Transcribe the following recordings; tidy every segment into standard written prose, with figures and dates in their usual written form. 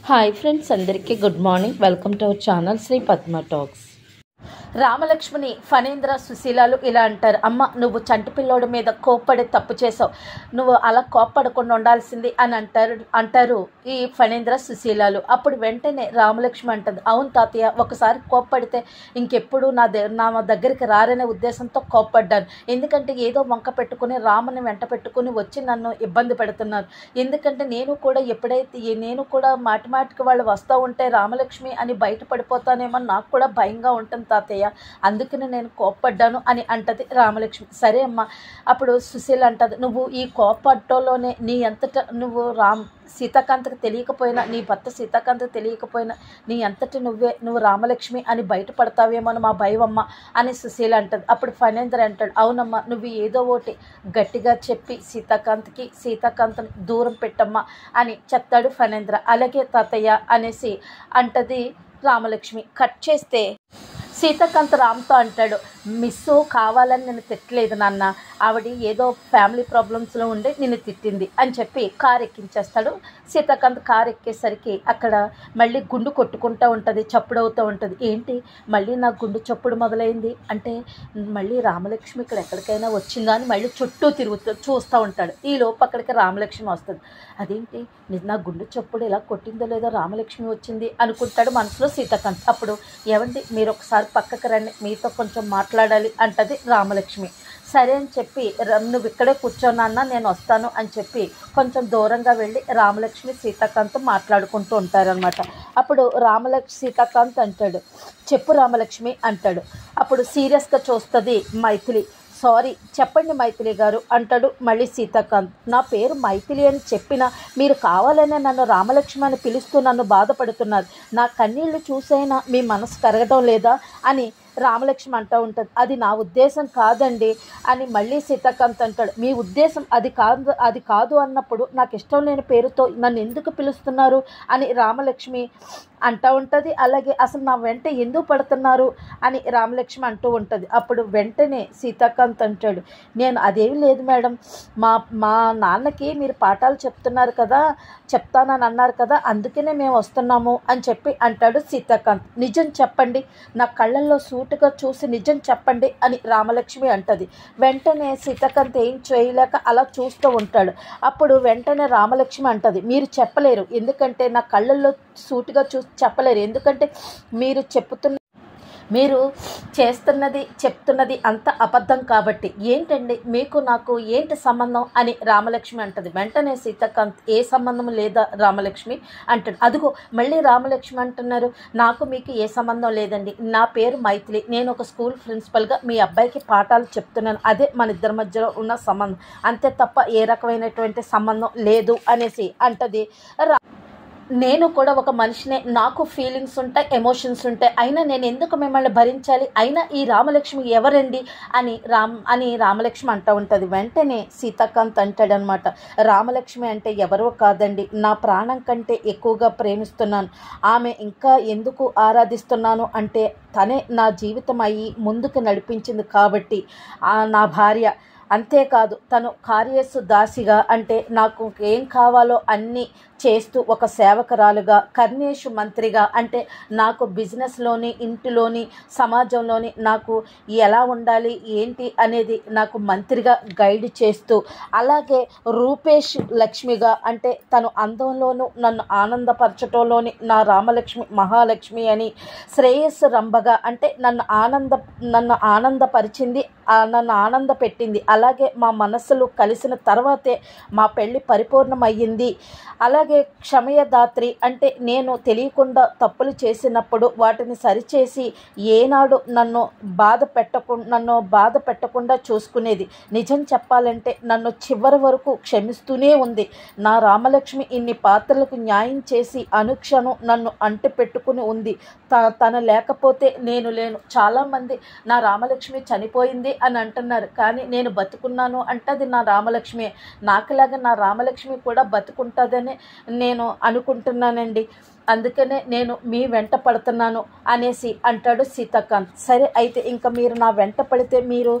Hi friends, అందరికీ good morning. Welcome to our channel Shri Padma talks. రామలక్ష్మిని ఫణీంద్ర సుశీలాలు ఇలా అంటారు. అమ్మ, నువ్వు చంటి పిల్లోడి మీద కోప్పడి తప్పు చేసావు, నువ్వు అలా కోప్పడకుండా ఉండాల్సింది అని అంటారు ఈ ఫణీంద్ర సుశీలాలు. అప్పుడు వెంటనే రామలక్ష్మి అంటుంది, అవును తాతయ్య, ఒకసారి కోప్పడితే ఇంకెప్పుడు నా దగ్గరికి రారనే ఉద్దేశంతో కోప్పడ్డాను. ఎందుకంటే ఏదో వంక పెట్టుకుని రాముని వెంట పెట్టుకుని వచ్చి నన్ను ఇబ్బంది పెడుతున్నారు. ఎందుకంటే నేను కూడా మాటిమాటికి వాళ్ళు వస్తూ ఉంటే రామలక్ష్మి అని బయటపడిపోతానేమో నాకు కూడా భయంగా ఉంటుంది తాతయ్య, అందుకని నేను కోప్పడ్డాను అని అంటది రామలక్ష్మి. సరే అమ్మ. అప్పుడు సుశీల అంటది, నువ్వు ఈ కోప్పట్టోలోనే నీ అంతటా నువ్వు సీతాకాంతకు తెలియకపోయినా, నీ భర్త సీతాకాంతకు తెలియకపోయినా నీ అంతటి నువ్వు రామలక్ష్మి అని బయటపడతావేమో మా భయమమ్మ అని సుశీల అంటది. అప్పుడు ఫణీంద్ర అంటాడు, అవునమ్మా, నువ్వు ఏదో ఒకటి గట్టిగా చెప్పి సీతాకాంతని దూరం పెట్టమ్మా అని చెప్తాడు ఫణీంద్ర. అలాగే తాతయ్య అనేసి అంటది రామలక్ష్మి. కట్ చేస్తే సీతాకాంత్ రామ్తో అంటాడు, మిస్సు కావాలని నేను తిట్టలేదు నాన్న, ఆవిడ ఏదో ఫ్యామిలీ ప్రాబ్లమ్స్లో ఉండి నిన్ను తిట్టింది అని చెప్పి కారు ఎక్కించేస్తాడు. సీతాకాంత్ కారు ఎక్కేసరికి అక్కడ మళ్ళీ గుండు కొట్టుకుంటూ ఉంటుంది, చప్పుడవుతూ ఉంటుంది. ఏంటి మళ్ళీ నా గుండు చప్పుడు మొదలైంది అంటే మళ్ళీ రామలక్ష్మి ఇక్కడ ఎక్కడికైనా వచ్చిందా అని మళ్ళీ చుట్టూ చూస్తూ ఉంటాడు. ఈ లోపు అక్కడికి రామలక్ష్మి వస్తుంది. అదేంటి నా గుండు చప్పుడు ఇలా కొట్టిందో లేదో రామలక్ష్మి వచ్చింది అనుకుంటాడు మనసులో సీతాకాంత్. అప్పుడు ఏమండి, మీరు ఒకసారి పక్కకు రండి, మీతో కొంచెం మాట్లాడాలి అంటది రామలక్ష్మి. సరే అని చెప్పి నువ్వు ఇక్కడే కూర్చోనన్నా నేను వస్తాను అని చెప్పి కొంచెం దూరంగా వెళ్ళి రామలక్ష్మి సీతాకాంత్ మాట్లాడుకుంటూ ఉంటారనమాట. అప్పుడు సీతాకాంత్ అంటాడు, చెప్పు రామలక్ష్మి అంటాడు. అప్పుడు సీరియస్గా చూస్తుంది మైథిలి. సారీ చెప్పండి మైథిలి గారు అంటాడు మళ్ళీ సీతాకాంత్. నా పేరు మైథిలి అని చెప్పినా మీరు కావాలనే నన్ను రామలక్ష్మి అని పిలుస్తూ నన్ను బాధపడుతున్నారు. నా కన్నీళ్లు చూసైనా మీ మనసు కరగటం లేదా అని రామలక్ష్మి అంటూ ఉంటుంది. అది నా ఉద్దేశం కాదండి అని మళ్ళీ సీతాకాంత్ అంటాడు. మీ ఉద్దేశం అది కాదు అన్నప్పుడు నాకు ఇష్టం లేని పేరుతో నన్ను ఎందుకు పిలుస్తున్నారు అని రామలక్ష్మి అంటూ ఉంటుంది. అలాగే అసలు నా వెంట ఎందుకు పడుతున్నారు అని రామలక్ష్మి అంటూ ఉంటుంది. అప్పుడు వెంటనే సీతాకాంత్ అంటాడు, నేను అదేమి లేదు మేడం, మా నాన్నకి మీరు పాఠాలు చెప్తానని అన్నారు కదా, అందుకనే మేము వస్తున్నాము అని చెప్పి అంటాడు సీతాకాంత్. నిజం చెప్పండి, నా కళ్ళల్లో సూటుగా చూసి నిజం చెప్పండి అని రామలక్ష్మి అంటది. వెంటనే సీతాకాంత్ ఏం చేయలేక అలా చూస్తూ ఉంటాడు. అప్పుడు వెంటనే రామలక్ష్మి అంటది, మీరు చెప్పలేరు, ఎందుకంటే నా కళ్ళల్లో సూటుగా చూసి చెప్పలేరు, ఎందుకంటే మీరు చెప్తున్నది అంత అబద్ధం కాబట్టి. ఏంటండి మీకు నాకు ఏంటి సంబంధం అని రామలక్ష్మి అంటది. వెంటనే సీతాకాంత్, ఏ సంబంధం లేదా రామలక్ష్మి అంటాడు. అదిగో మళ్ళీ రామలక్ష్మి అంటున్నారు, నాకు మీకు ఏ సంబంధం లేదండి, నా పేరు మైథిలి, నేను ఒక స్కూల్ ప్రిన్సిపల్గా మీ అబ్బాయికి పాఠాలు చెప్తున్నాను, అదే మన ఇద్దరి మధ్యలో ఉన్న సంబంధం, అంతే తప్ప ఏ రకమైనటువంటి సంబంధం లేదు అనేసి అంటది. నేను కూడా ఒక మనిషినే, నాకు ఫీలింగ్స్ ఉంటాయి, ఎమోషన్స్ ఉంటాయి, అయినా నేను ఎందుకు మిమ్మల్ని భరించాలి, అయినా ఈ రామలక్ష్మి ఎవరండి అని రామలక్ష్మి అంటూ ఉంటుంది. వెంటనే సీతాకాంత్ అంటాడనమాట, రామలక్ష్మి అంటే ఎవరో కాదండి, నా ప్రాణం కంటే ఎక్కువగా ప్రేమిస్తున్నాను, ఆమె ఇంకా ఎందుకు ఆరాధిస్తున్నాను అంటే తనే నా జీవితం అయ్యి ముందుకు నడిపించింది కాబట్టి నా భార్య. అంతేకాదు తను కార్యేసు దాసిగా, అంటే నాకు ఏం కావాలో అన్నీ చేస్తూ ఒక సేవకురాలుగా, కర్ణేషు మంత్రిగా, అంటే నాకు బిజినెస్లోని, ఇంటిలోని, సమాజంలోని నాకు ఎలా ఉండాలి ఏంటి అనేది నాకు మంత్రిగా గైడ్ చేస్తూ, అలాగే రూపేష్ లక్ష్మిగా, అంటే తను అందంలోనూ నన్ను ఆనందపరచటంలోని నా రామలక్ష్మి మహాలక్ష్మి అని, శ్రేయస్సు రంభగా, అంటే నన్ను ఆనందపరిచింది, నన్ను ఆనంద పెట్టింది, అలాగే మా మనస్సులు కలిసిన తర్వాతే మా పెళ్ళి పరిపూర్ణమయ్యింది, అలాగే క్షమయదాత్రి, అంటే నేను తెలియకుండా తప్పులు చేసినప్పుడు వాటిని సరిచేసి ఏనాడు నన్ను బాధ పెట్టకుండా చూసుకునేది, నిజం చెప్పాలంటే నన్ను చివరి వరకు క్షమిస్తూనే ఉంది. నా రామలక్ష్మి ఇన్ని పాత్రలకు న్యాయం చేసి అనుక్షణం నన్ను అంటి పెట్టుకుని ఉంది, తను లేకపోతే నేను లేను. చాలామంది నా రామలక్ష్మి చనిపోయింది అని అంటున్నారు, కానీ నేను బతుకున్నాను అంటే అది నా రామలక్ష్మి, నాకులాగా నా రామలక్ష్మి కూడా బతుకుంటుందని నేను అనుకుంటున్నానండి, అందుకనే నేను మీ వెంట పడుతున్నాను అనేసి అంటాడు సీతాకాంత్. సరే అయితే ఇంకా మీరు నా వెంట పడితే మీరు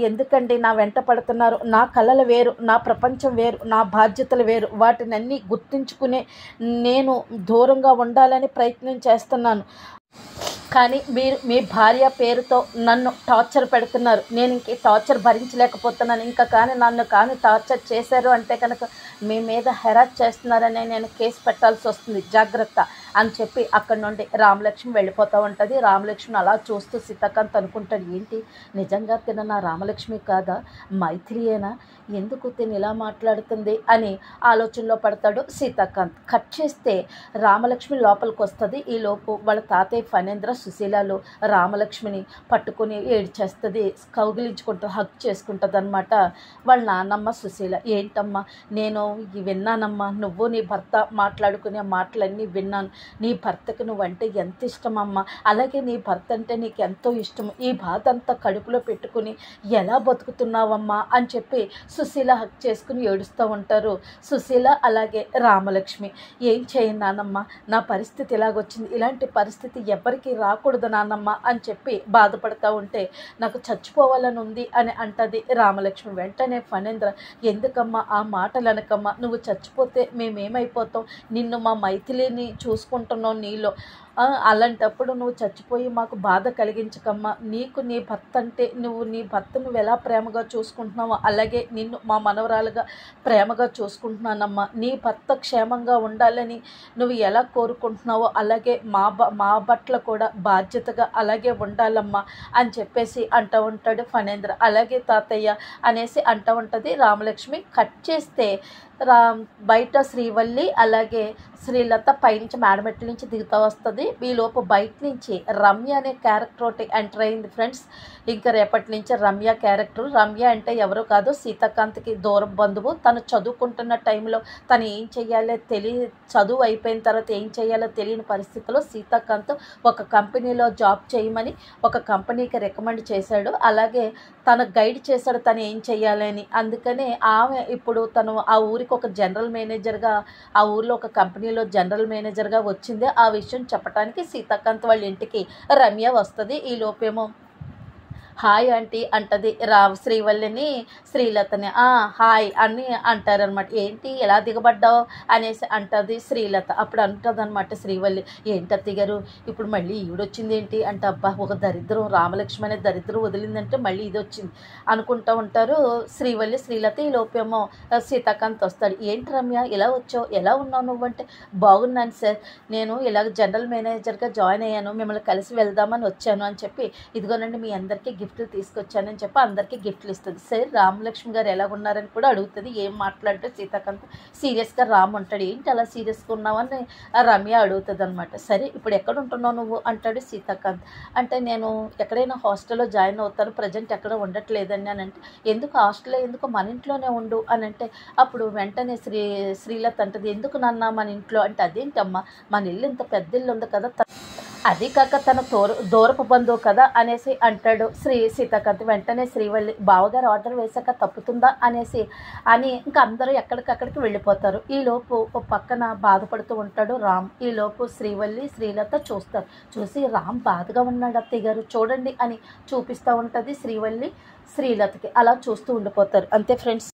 ఎందుకండి నా వెంట పడుతున్నారు? నా కళలు వేరు, నా ప్రపంచం వేరు, నా బాధ్యతలు వేరు, వాటినన్నీ గుర్తించుకునే నేను దూరంగా ఉండాలని ప్రయత్నం చేస్తున్నాను. కానీ మీరు మీ భార్య పేరుతో నన్ను టార్చర్ పెడుతున్నారు. నేను ఇంక టార్చర్ భరించలేకపోతున్నాను. ఇంకా కానీ నన్ను కానీ టార్చర్ చేశారు అంటే కనుక మీ మీద హెరాస్ చేస్తున్నారనే నేను కేసు పెట్టాల్సి వస్తుంది, జాగ్రత్త అని చెప్పి అక్కడి నుండి రామలక్ష్మి వెళ్ళిపోతూ ఉంటుంది. రామలక్ష్మిని అలా చూస్తూ సీతాకాంత్ అనుకుంటాడు, ఏంటి నిజంగా తిన నా రామలక్ష్మి కాదా, మైథిలియేనా, ఎందుకు తిని ఇలా మాట్లాడుతుంది అని ఆలోచనలో పడతాడు సీతాకాంత్. కట్ చేస్తే రామలక్ష్మి లోపలికి వస్తుంది. ఈలోపు వాళ్ళ తాతయ్య ఫణేంద్ర సుశీలాలు రామలక్ష్మిని పట్టుకుని ఏడ్చేస్తుంది, కౌగిలించుకుంటూ హక్ చేసుకుంటుంది అనమాట. వాళ్ళ నాన్నమ్మ సుశీల, ఏంటమ్మా నేను విన్నానమ్మా, నువ్వు నీ భర్త మాట్లాడుకునే మాటలన్నీ విన్నాను. నీ భర్తకు నువ్వంటే ఎంత ఇష్టమమ్మా, అలాగే నీ భర్త అంటే నీకు ఎంతో ఇష్టము, ఈ బాధ అంతా కడుపులో పెట్టుకుని ఎలా బతుకుతున్నావమ్మా అని చెప్పి సుశీల హక్ చేసుకుని ఏడుస్తూ ఉంటారు. సుశీల అలాగే రామలక్ష్మి, ఏం చేయను నానమ్మ, నా పరిస్థితి ఇలాగొచ్చింది, ఇలాంటి పరిస్థితి ఎవరికి రాకూడదు నానమ్మ అని చెప్పి బాధపడుతూ ఉంటే నాకు చచ్చిపోవాలని ఉంది అని అంటది రామలక్ష్మి. వెంటనే ఫణేంద్ర, ఎందుకమ్మా ఆ మాటలు అనకమ్మా, నువ్వు చచ్చిపోతే మేమేమైపోతాం, నిన్ను మా మైథిలిని చూసుకుంటున్నావు నీలో, అలాంటప్పుడు నువ్వు చచ్చిపోయి మాకు బాధ కలిగించకమ్మా, నీకు నీ భర్త అంటే నువ్వు నీ భర్తను ఎలా ప్రేమగా చూసుకుంటున్నావో అలాగే నిన్ను మా మనవరాలుగా ప్రేమగా చూసుకుంటున్నానమ్మా, నీ భర్త క్షేమంగా ఉండాలని నువ్వు ఎలా కోరుకుంటున్నావో అలాగే మా పట్ల కూడా బాధ్యతగా అలాగే ఉండాలమ్మా అని చెప్పేసి అంటూ ఉంటాడు ఫణేంద్ర. అలాగే తాతయ్య అనేసి అంటూ ఉంటుంది రామలక్ష్మి. కట్ చేస్తే బయట శ్రీవల్లి అలాగే శ్రీలత పైనుంచి మేడమెట్ల నుంచి దిగుతూ వస్తుంది. ఈలోపు బయట నుంచి రమ్య అనే క్యారెక్టర్ ఒకటి ఎంటర్ అయింది ఫ్రెండ్స్. ఇంకా రేపటి నుంచి రమ్య క్యారెక్టర్. రమ్య అంటే ఎవరో కాదు, సీతాకాంత్కి దూరం బంధువు. తను చదువుకుంటున్న టైంలో తను ఏం చెయ్యాలో చదువు అయిపోయిన తర్వాత ఏం చేయాలో తెలియని పరిస్థితిలో సీతాకాంత్ ఒక కంపెనీలో జాబ్ చేయమని ఒక కంపెనీకి రికమెండ్ చేశాడు. అలాగే తను గైడ్ చేశాడు తను ఏం చెయ్యాలని. అందుకనే ఆమె ఇప్పుడు తను ఆ ఊరికి ఒక జనరల్ మేనేజర్గా, ఆ ఊరిలో ఒక కంపెనీలో జనరల్ మేనేజర్గా వచ్చింది. ఆ విషయం చెప్పడానికి సీతాకాంత్ వాళ్ళ ఇంటికి రమ్య వస్తుంది. ఈ లోపేమో హాయ్ ఆంటీ అంటది శ్రీవల్లిని శ్రీలతని. హాయ్ అని అంటారనమాట. ఏంటి ఎలా దిగబడ్డావు అనేసి అంటుంది శ్రీలత. అప్పుడు అంటుంది అనమాట శ్రీవల్లి, ఏంటత్తి గారు ఇప్పుడు మళ్ళీ ఈవిడొచ్చింది ఏంటి అంటే, అబ్బా ఒక దరిద్రం, రామలక్ష్మి అనే దరిద్రం వదిలిందంటే మళ్ళీ ఇది వచ్చింది అనుకుంటూ ఉంటారు శ్రీవల్లి శ్రీలత. ఈ లోపేమో సీతాకాంత్ వస్తాడు. ఏంటి రమ్య ఇలా వచ్చావు, ఎలా ఉన్నావు నువ్వు అంటే, బాగున్నాను సార్, నేను ఇలాగ జనరల్ మేనేజర్గా జాయిన్ అయ్యాను, మిమ్మల్ని కలిసి వెళ్దామని వచ్చాను అని చెప్పి, ఇదిగోనండి మీ అందరికీ గిఫ్ట్లు తీసుకొచ్చానని చెప్పి అందరికీ గిఫ్ట్లు ఇస్తుంది. సరే రామలక్ష్మి గారు ఎలా ఉన్నారని కూడా అడుగుతుంది. ఏం మాట్లాడితే సీతాకాంత్ సీరియస్గా రామ్ అంటాడు. ఏంటి అలా సీరియస్గా ఉన్నావని రమ్య అడుగుతుంది అనమాట. సరే ఇప్పుడు ఎక్కడ ఉంటున్నావు నువ్వు అంటాడు సీతాకాంత్. అంటే నేను ఎక్కడైనా హాస్టల్లో జాయిన్ అవుతాను, ప్రజెంట్ ఎక్కడ ఉండట్లేదని అని అంటే, ఎందుకు హాస్టల్లో ఎందుకు మన ఇంట్లోనే ఉండు అని అంటే, అప్పుడు వెంటనే శ్రీలత అంటది, ఎందుకు నాన్న మన ఇంట్లో అంటే, అదేంటమ్మా మన ఇల్లు ఇంత పెద్ద ఇల్లు ఉంది కదా, అది కాక తన దూరపు బంధువు కదా అనేసి అంటాడు సీతాకాంత్. వెంటనే శ్రీవల్లి, బావగారు ఆర్డర్ వేశాక తప్పుతుందా అనేసి ఇంకా అందరూ ఎక్కడికక్కడికి వెళ్ళిపోతారు. ఈలోపు పక్కన బాధపడుతూ ఉంటాడు రామ్. ఈలోపు శ్రీవల్లి శ్రీలత చూస్తారు. చూసి రామ్ బాధగా ఉన్నాడు అత్తయ్య గారు చూడండి అని చూపిస్తూ ఉంటుంది శ్రీవల్లి శ్రీలతకి. అలా చూస్తూ ఉండిపోతారు. అంతే ఫ్రెండ్స్.